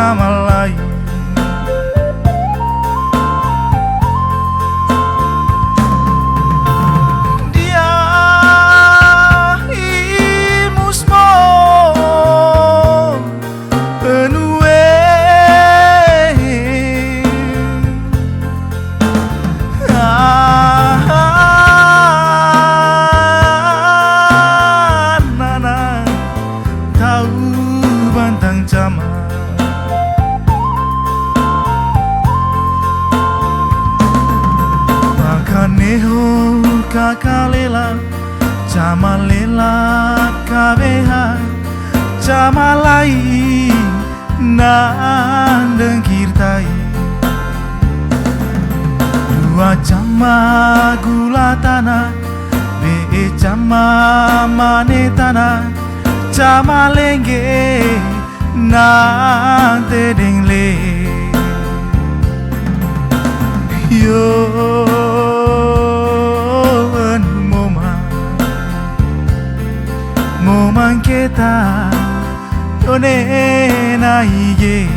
jamalai. Dia imusmo penue nana tahu bantang jama. Makaneho kakalela jamalela kabeha jamalai nandeng kirtai. Dua jama gula tanah be jama mane tanah jama lenge nante dengle. Yo moman kita one na iye.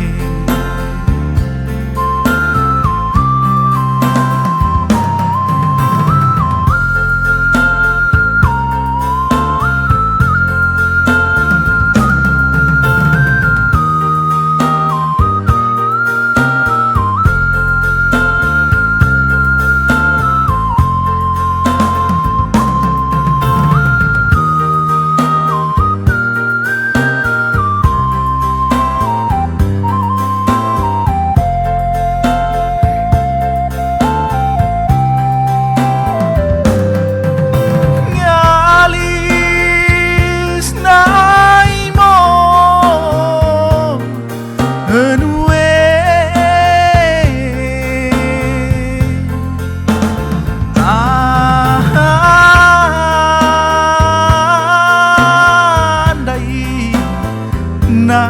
Na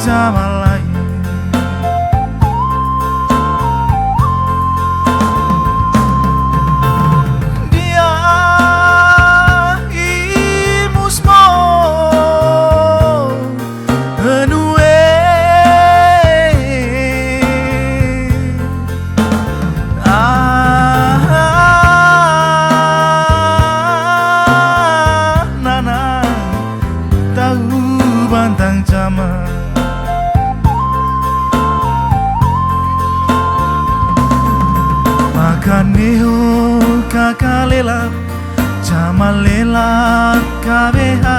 jamalai. Dia imusmo penue nana tahu bantang jama. Makaneho kakalela jamalela kabeha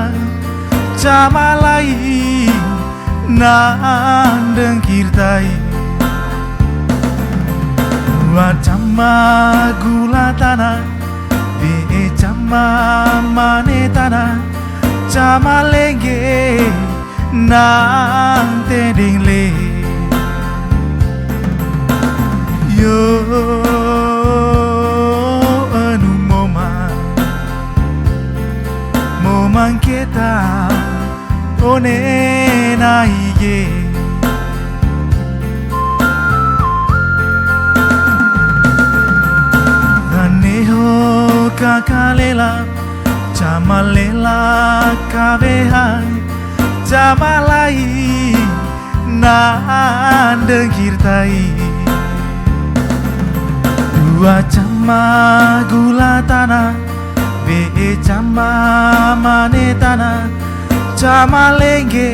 jamalai nandeng kirtai. Dua jama gula tanah be jama mane tanah jama lenge nante dengle. Yo anu moman kita one na iye. Kaneho kakalela jamalela kabeha jamalai nandeng kirtai. Dua jama gula tanah be jama mane tanah jama lenge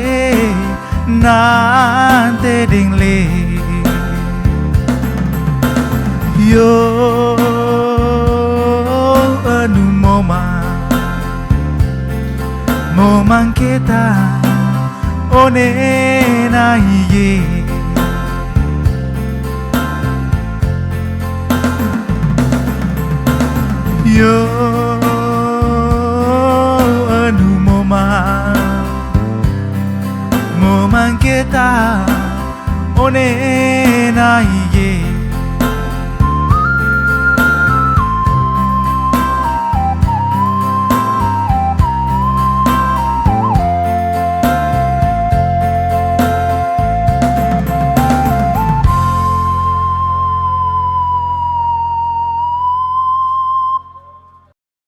nante dengle. Yo anu moman kita one na iye. Yo anu moman kita one na iye.